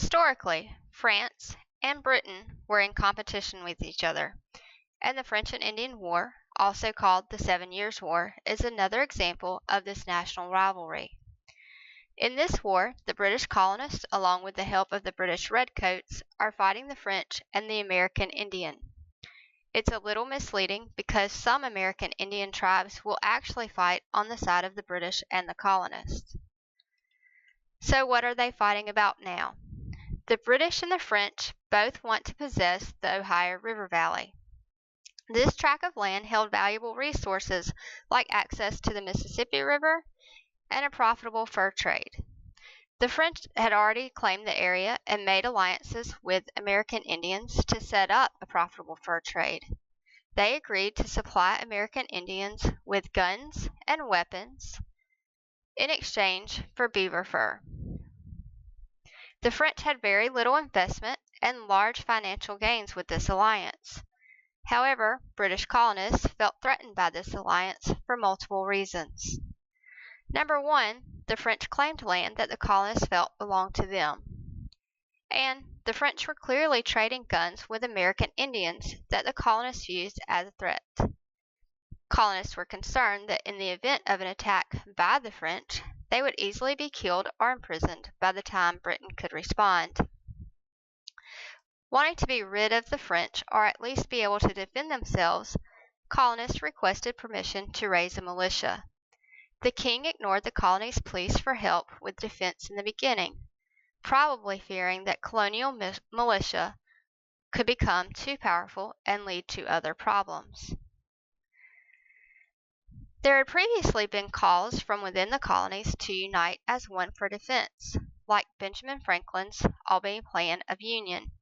Historically, France and Britain were in competition with each other, and the French and Indian War, also called the 7 Years' War, is another example of this national rivalry. In this war, the British colonists, along with the help of the British redcoats, are fighting the French and the American Indian. It's a little misleading because some American Indian tribes will actually fight on the side of the British and the colonists. So what are they fighting about now? The British and the French both want to possess the Ohio River Valley. This tract of land held valuable resources like access to the Mississippi River and a profitable fur trade. The French had already claimed the area and made alliances with American Indians to set up a profitable fur trade. They agreed to supply American Indians with guns and weapons in exchange for beaver fur. The French had very little investment and large financial gains with this alliance. However, British colonists felt threatened by this alliance for multiple reasons. Number one, the French claimed land that the colonists felt belonged to them. And the French were clearly trading guns with American Indians that the colonists used as a threat. Colonists were concerned that in the event of an attack by the French, they would easily be killed or imprisoned by the time Britain could respond. Wanting to be rid of the French, or at least be able to defend themselves, colonists requested permission to raise a militia. The king ignored the colony's pleas for help with defense in the beginning, probably fearing that colonial militia could become too powerful and lead to other problems. There had previously been calls from within the colonies to unite as one for defense, like Benjamin Franklin's Albany Plan of Union.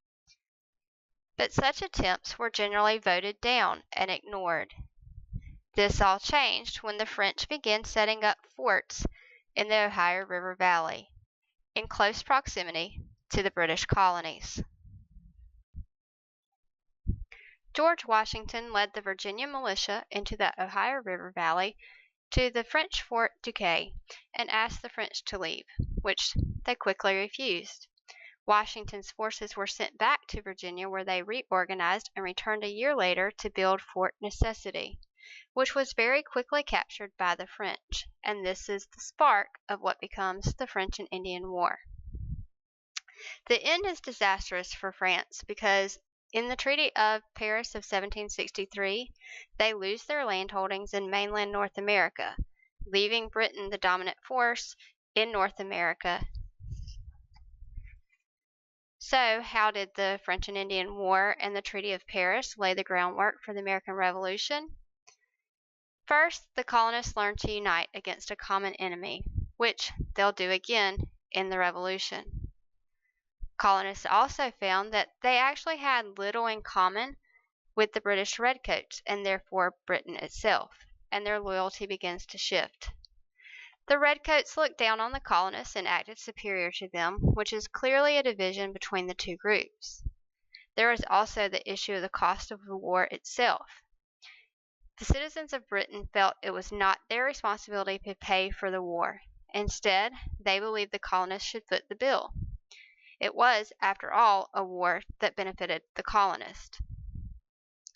But such attempts were generally voted down and ignored. This all changed when the French began setting up forts in the Ohio River Valley, in close proximity to the British colonies. George Washington led the Virginia militia into the Ohio River Valley to the French Fort Duquesne and asked the French to leave, which they quickly refused. Washington's forces were sent back to Virginia, where they reorganized and returned a year later to build Fort Necessity, which was very quickly captured by the French, and this is the spark of what becomes the French and Indian War. The end is disastrous for France because in the Treaty of Paris of 1763, they lose their landholdings in mainland North America, leaving Britain the dominant force in North America. So, how did the French and Indian War and the Treaty of Paris lay the groundwork for the American Revolution? First, the colonists learned to unite against a common enemy, which they'll do again in the Revolution. Colonists also found that they actually had little in common with the British redcoats and therefore Britain itself, and their loyalty begins to shift. The redcoats looked down on the colonists and acted superior to them, which is clearly a division between the two groups. There is also the issue of the cost of the war itself. The citizens of Britain felt it was not their responsibility to pay for the war. Instead, they believed the colonists should foot the bill. It was, after all, a war that benefited the colonists.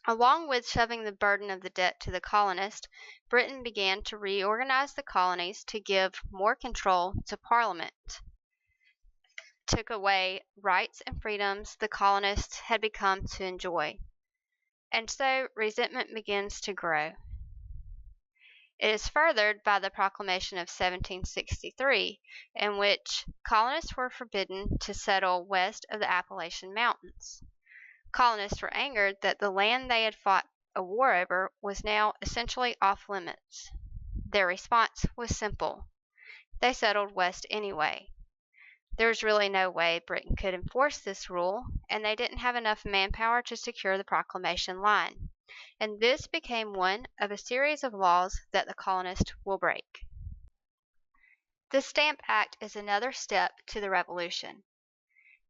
Along with shoving the burden of the debt to the colonists, Britain began to reorganize the colonies to give more control to Parliament. Took away rights and freedoms the colonists had become to enjoy. And so resentment begins to grow. It is furthered by the Proclamation of 1763, in which colonists were forbidden to settle west of the Appalachian Mountains. Colonists were angered that the land they had fought a war over was now essentially off limits. Their response was simple. They settled west anyway. There was really no way Britain could enforce this rule, and they didn't have enough manpower to secure the proclamation line. And this became one of a series of laws that the colonists will break. The Stamp Act is another step to the Revolution.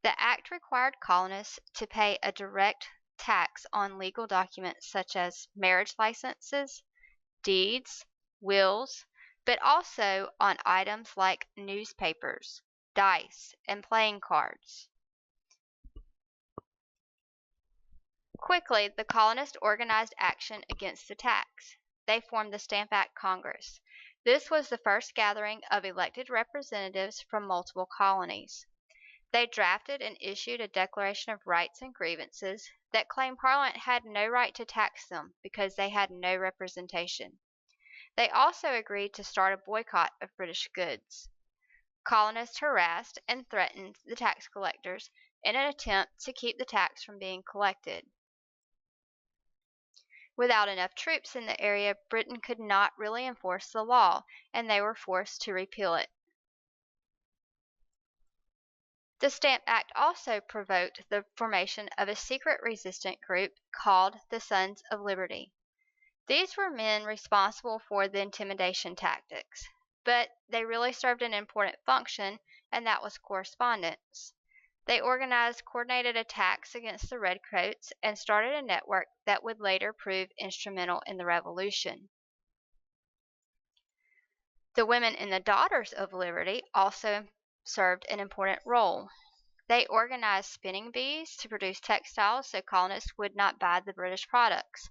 The act required colonists to pay a direct tax on legal documents such as marriage licenses, deeds, wills, but also on items like newspapers, dice, and playing cards. Quickly, the colonists organized action against the tax. They formed the Stamp Act Congress. This was the first gathering of elected representatives from multiple colonies. They drafted and issued a Declaration of Rights and Grievances that claimed Parliament had no right to tax them because they had no representation. They also agreed to start a boycott of British goods. Colonists harassed and threatened the tax collectors in an attempt to keep the tax from being collected. Without enough troops in the area, Britain could not really enforce the law, and they were forced to repeal it. The Stamp Act also provoked the formation of a secret resistant group called the Sons of Liberty. These were men responsible for the intimidation tactics, but they really served an important function, and that was correspondence. They organized coordinated attacks against the Redcoats and started a network that would later prove instrumental in the Revolution. The women and the Daughters of Liberty also served an important role. They organized spinning bees to produce textiles so colonists would not buy the British products.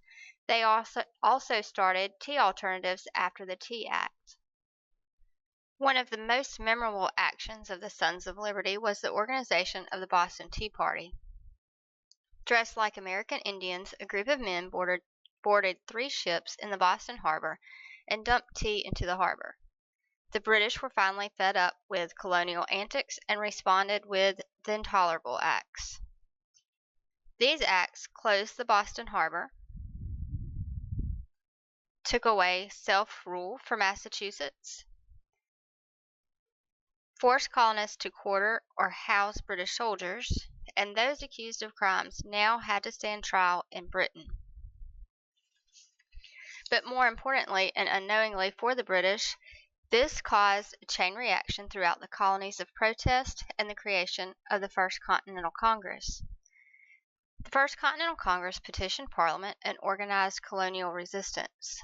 They also started tea alternatives after the Tea Act. One of the most memorable actions of the Sons of Liberty was the organization of the Boston Tea Party. Dressed like American Indians, a group of men boarded 3 ships in the Boston harbor and dumped tea into the harbor. The British were finally fed up with colonial antics and responded with the Intolerable Acts. These acts closed the Boston harbor, took away self-rule for Massachusetts, forced colonists to quarter or house British soldiers, and those accused of crimes now had to stand trial in Britain. But more importantly, and unknowingly for the British, this caused a chain reaction throughout the colonies of protest and the creation of the First Continental Congress. The First Continental Congress petitioned Parliament and organized colonial resistance.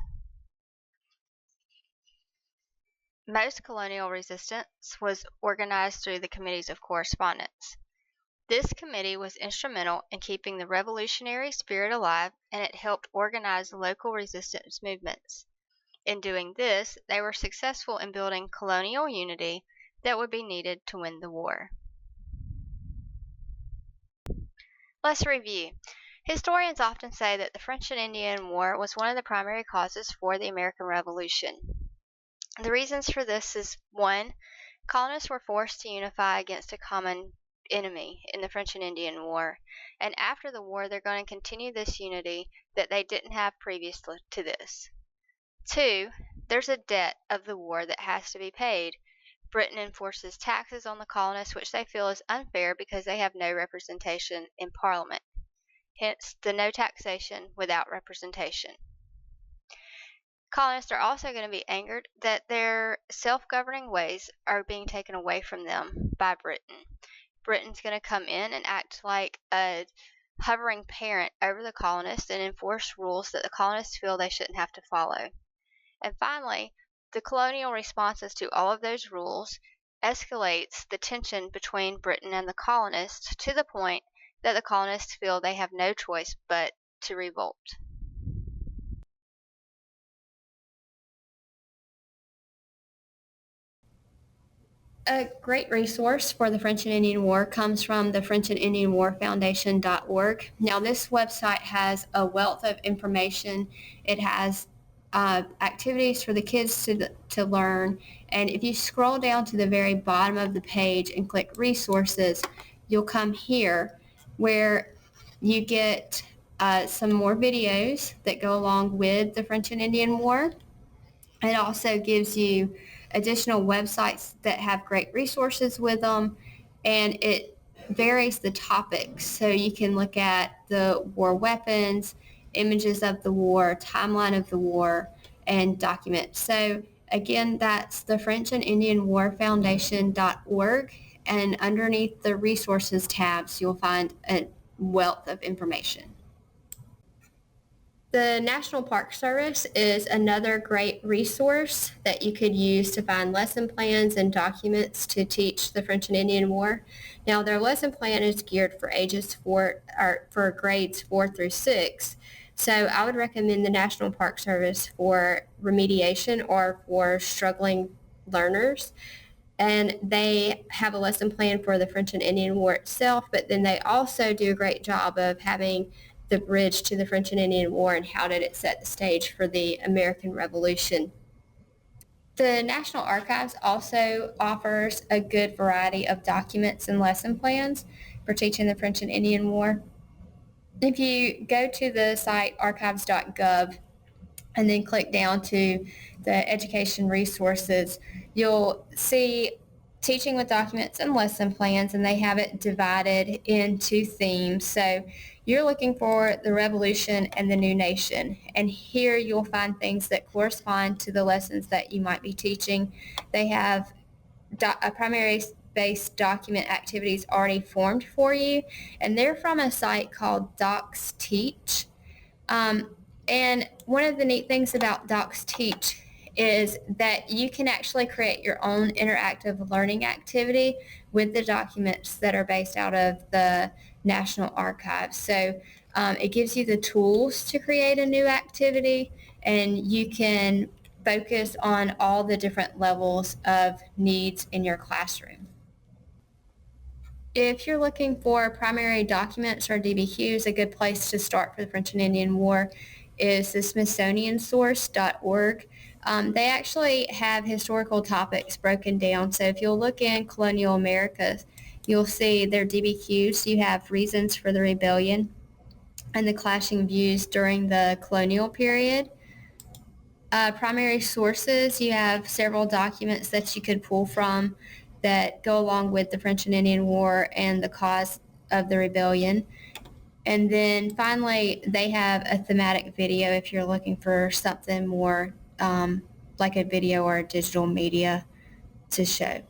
Most colonial resistance was organized through the Committees of Correspondence. This committee was instrumental in keeping the revolutionary spirit alive, and it helped organize local resistance movements. In doing this, they were successful in building colonial unity that would be needed to win the war. Let's review. Historians often say that the French and Indian War was one of the primary causes for the American Revolution. The reasons for this is 1. Colonists were forced to unify against a common enemy in the French and Indian War, and after the war they're going to continue this unity that they didn't have previous to this. 2. There's a debt of the war that has to be paid. Britain enforces taxes on the colonists, which they feel is unfair because they have no representation in Parliament. Hence, the no taxation without representation. Colonists are also going to be angered that their self-governing ways are being taken away from them by Britain. Britain's going to come in and act like a hovering parent over the colonists and enforce rules that the colonists feel they shouldn't have to follow. And finally, the colonial responses to all of those rules escalates the tension between Britain and the colonists to the point that the colonists feel they have no choice but to revolt. A great resource for the French and Indian War comes from the French and Indian War Foundation.Org. Now, this website has a wealth of information. It has activities for the kids to learn. And if you scroll down to the very bottom of the page and click resources, you'll come here where you get some more videos that go along with the French and Indian War. It also gives you additional websites that have great resources with them, and it varies the topics. So you can look at the war weapons, images of the war, timeline of the war, and documents. So again, that's the French and Indian War Foundation.org, and underneath the resources tabs, you'll find a wealth of information. The National Park Service is another great resource that you could use to find lesson plans and documents to teach the French and Indian War. Now, their lesson plan is geared for for grades 4 through 6. So I would recommend the National Park Service for remediation or for struggling learners. And they have a lesson plan for the French and Indian War itself, but then they also do a great job of having the bridge to the French and Indian War and how did it set the stage for the American Revolution. The National Archives also offers a good variety of documents and lesson plans for teaching the French and Indian War. If you go to the site archives.gov and then click down to the education resources, you'll see teaching with documents and lesson plans, and they have it divided into themes. So you're looking for the Revolution and the New Nation, and here you'll find things that correspond to the lessons that you might be teaching. They have a primary based document activities already formed for you, and they're from a site called Docs Teach. And one of the neat things about Docs Teach is that you can actually create your own interactive learning activity with the documents that are based out of the National Archives. So it gives you the tools to create a new activity, and you can focus on all the different levels of needs in your classroom. If you're looking for primary documents or DBQs, a good place to start for the French and Indian War is the SmithsonianSource.org. They actually have historical topics broken down. So if you'll look in colonial America, you'll see their DBQs. You have reasons for the rebellion and the clashing views during the colonial period. Primary sources, you have several documents that you could pull from that go along with the French and Indian War and the cause of the rebellion. And then finally, they have a thematic video if you're looking for something more like a video or a digital media to show.